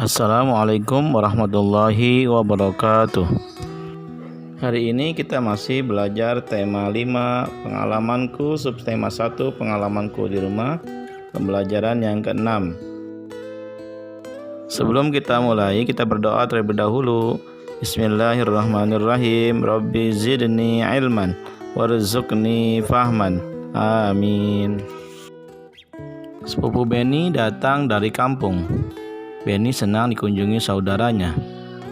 Assalamualaikum warahmatullahi wabarakatuh. Hari ini kita masih belajar tema 5 pengalamanku, subtema 1 pengalamanku di rumah, pembelajaran yang ke-6. Sebelum kita mulai, kita berdoa terlebih dahulu. Bismillahirrahmanirrahim. Rabbi zidni ilman warzuqni fahman. Amin. Sepupu Benny datang dari kampung. Benny senang dikunjungi saudaranya.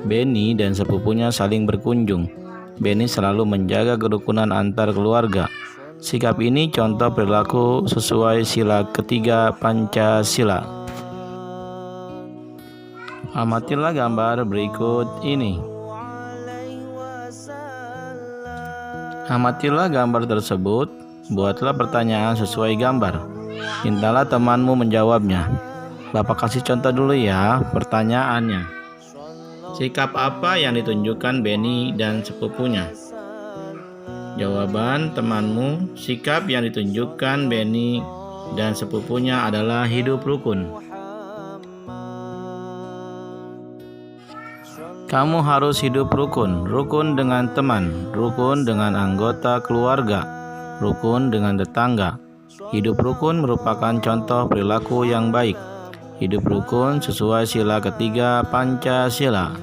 Benny dan sepupunya saling berkunjung. Benny selalu menjaga kerukunan antar keluarga. Sikap ini contoh perilaku sesuai sila ketiga Pancasila. Amatilah gambar berikut ini. Amatilah gambar tersebut. Buatlah pertanyaan sesuai gambar. Mintalah temanmu menjawabnya. Bapak kasih contoh dulu ya pertanyaannya. Sikap apa yang ditunjukkan Benny dan sepupunya? Jawaban temanmu, sikap yang ditunjukkan Benny dan sepupunya adalah hidup rukun. Kamu harus hidup rukun, rukun dengan teman, rukun dengan anggota keluarga, rukun dengan tetangga. Hidup rukun merupakan contoh perilaku yang baik. Hidup rukun sesuai sila ketiga Pancasila.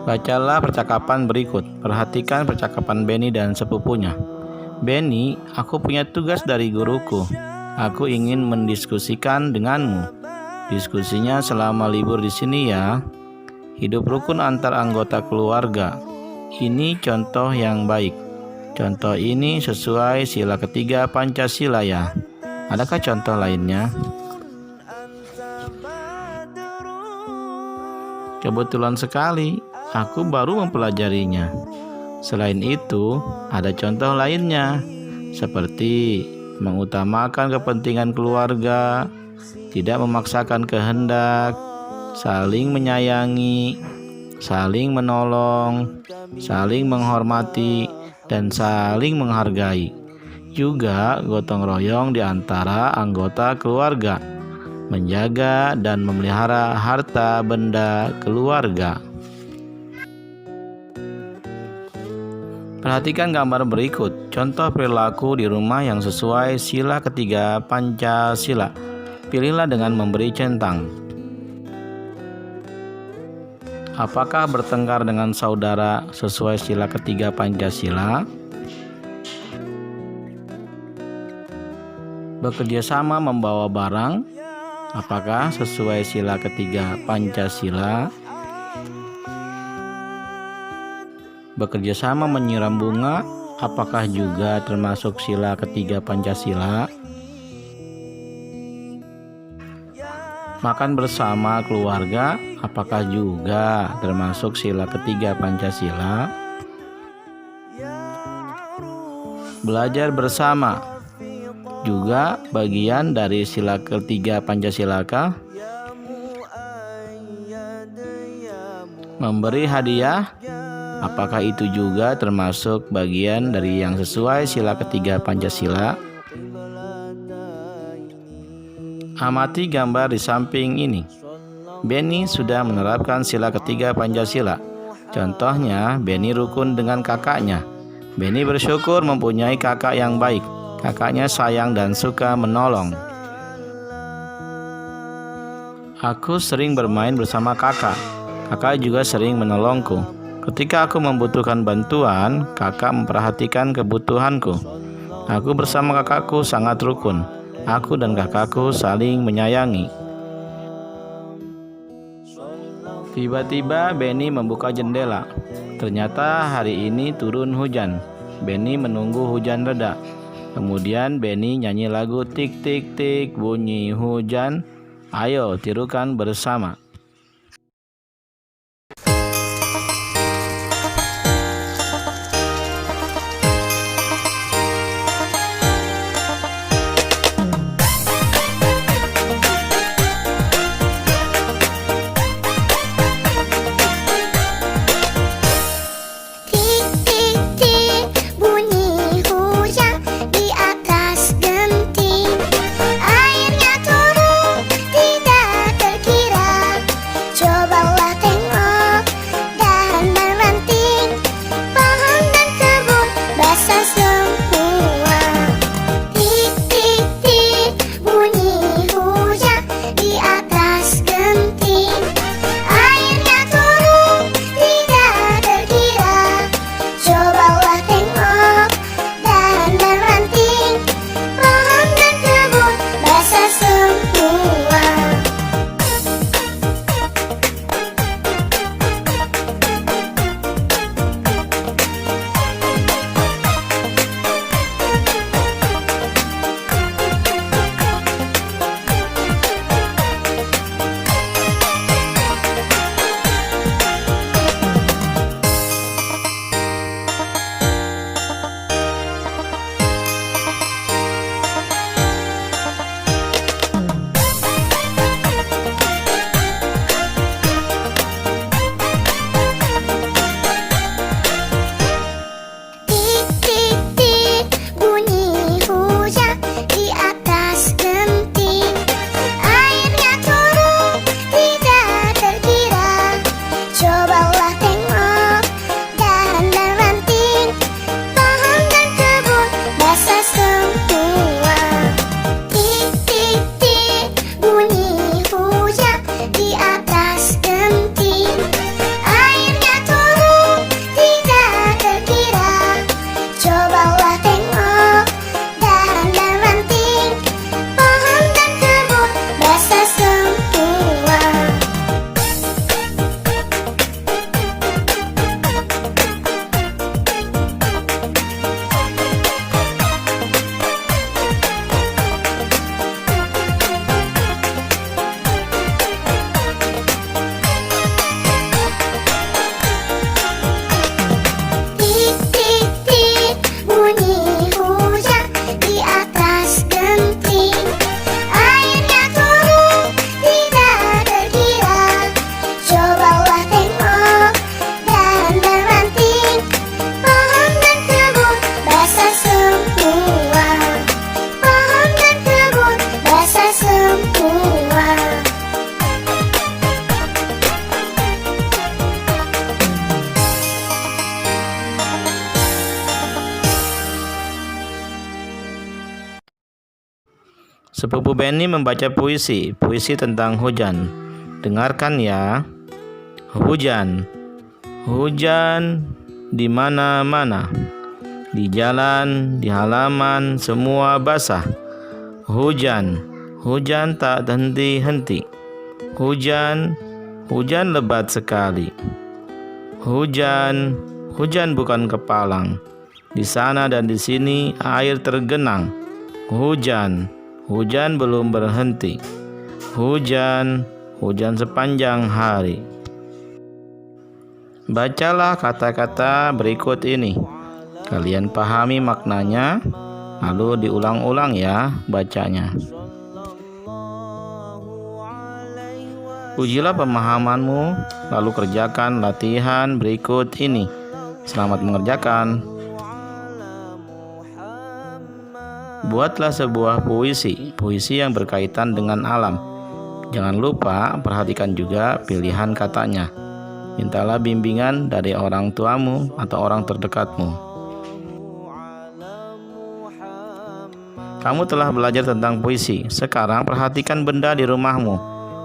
Bacalah percakapan berikut. Perhatikan percakapan Benny dan sepupunya. Benny, aku punya tugas dari guruku. Aku ingin mendiskusikan denganmu. Diskusinya selama libur di sini ya. Hidup rukun antar anggota keluarga. Ini contoh yang baik. Contoh ini sesuai sila ketiga Pancasila ya. Adakah contoh lainnya? Kebetulan sekali, aku baru mempelajarinya. Selain itu, ada contoh lainnya, seperti mengutamakan kepentingan keluarga, tidak memaksakan kehendak, saling menyayangi, saling menolong, saling menghormati, dan saling menghargai. Juga gotong royong di antara anggota keluarga, menjaga dan memelihara harta benda keluarga. Perhatikan gambar berikut, contoh perilaku di rumah yang sesuai sila ketiga Pancasila. Pilihlah dengan memberi centang. Apakah bertengkar dengan saudara sesuai sila ketiga Pancasila? Bekerja sama membawa barang, apakah sesuai sila ketiga Pancasila? Bekerja sama menyiram bunga, apakah juga termasuk sila ketiga Pancasila? Makan bersama keluarga, apakah juga termasuk sila ketiga Pancasila? Belajar bersama juga bagian dari sila ketiga Pancasila kah? Memberi hadiah, apakah itu juga termasuk bagian dari yang sesuai sila ketiga Pancasila? Amati gambar di samping ini. Benny sudah menerapkan sila ketiga Pancasila. Contohnya, Benny rukun dengan kakaknya. Benny bersyukur mempunyai kakak yang baik. Kakaknya sayang dan suka menolong. Aku sering bermain bersama kakak. Kakak juga sering menolongku. Ketika aku membutuhkan bantuan, kakak memperhatikan kebutuhanku. Aku bersama kakakku sangat rukun. Aku dan kakakku saling menyayangi. Tiba-tiba Benny membuka jendela. Ternyata hari ini turun hujan. Benny menunggu hujan reda. Kemudian Benny nyanyi lagu tik tik tik bunyi hujan. Ayo tirukan bersama. Tik tik tik bunyi hujan di atas genting. Airnya turun tidak terkira. Sepupu Benny membaca puisi tentang hujan. Dengarkan ya. Hujan, hujan di mana-mana. Di jalan, di halaman, semua basah. Hujan, hujan tak henti-henti. Hujan, hujan lebat sekali. Hujan, hujan bukan kepalang. Di sana dan di sini air tergenang. Hujan, hujan belum berhenti. Hujan, hujan sepanjang hari. Bacalah kata-kata berikut ini. Kalian pahami maknanya, lalu diulang-ulang ya bacanya. Ujilah pemahamanmu, lalu kerjakan latihan berikut ini. Selamat mengerjakan. Buatlah sebuah puisi yang berkaitan dengan alam. Jangan lupa perhatikan juga pilihan katanya. Mintalah bimbingan dari orang tuamu atau orang terdekatmu. Kamu telah belajar tentang puisi. Sekarang perhatikan benda di rumahmu.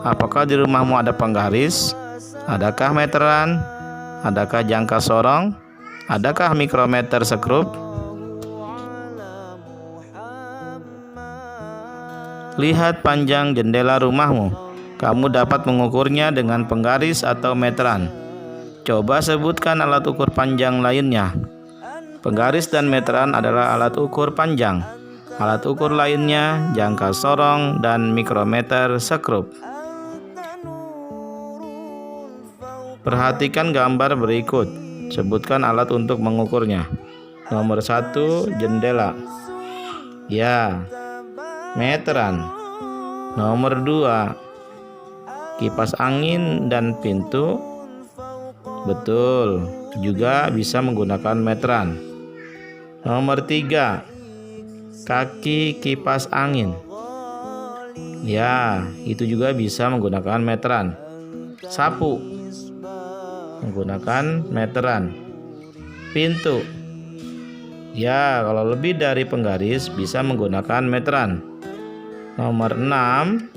Apakah di rumahmu ada penggaris? Adakah meteran? Adakah jangka sorong? Adakah mikrometer sekrup? Lihat panjang jendela rumahmu. Kamu dapat mengukurnya dengan penggaris atau meteran. Coba sebutkan alat ukur panjang lainnya. Penggaris dan meteran adalah alat ukur panjang. Alat ukur lainnya jangka sorong dan mikrometer sekrup. Perhatikan gambar berikut. Sebutkan alat untuk mengukurnya. Nomor 1, jendela. Ya, meteran. Nomor 2, kipas angin dan pintu. Betul, juga bisa menggunakan meteran. Nomor 3, kaki kipas angin. Ya, itu juga bisa menggunakan meteran. Sapu, menggunakan meteran. Pintu. Ya, kalau lebih dari penggaris bisa menggunakan meteran. Nomor 6,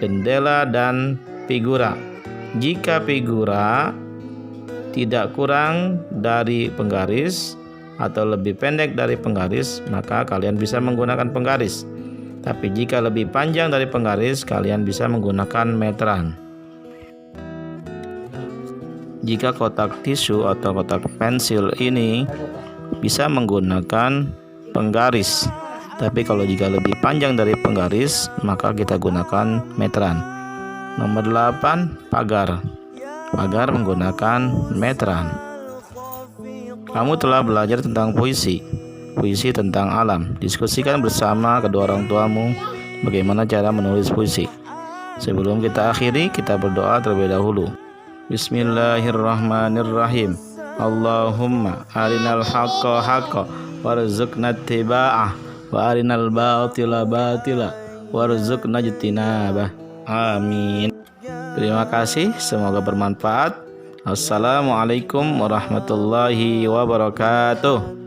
jendela dan figura. Jika figura tidak kurang dari penggaris atau lebih pendek dari penggaris, maka kalian bisa menggunakan penggaris. Tapi jika lebih panjang dari penggaris, kalian bisa menggunakan meteran. Jika kotak tisu atau kotak pensil ini bisa menggunakan penggaris. Tapi kalau jika lebih panjang dari penggaris, maka kita gunakan meteran. Nomor 8, pagar. Pagar menggunakan meteran. Kamu telah belajar tentang puisi tentang alam. Diskusikan bersama kedua orang tuamu bagaimana cara menulis puisi. Sebelum kita akhiri, kita berdoa terlebih dahulu. Bismillahirrahmanirrahim. Allahumma arinal haqqa haqqa warzuqna ittiba'ah wa arinal batila batila warzuqna ijtinabah. Amin. Terima kasih, semoga bermanfaat. Assalamualaikum warahmatullahi wabarakatuh.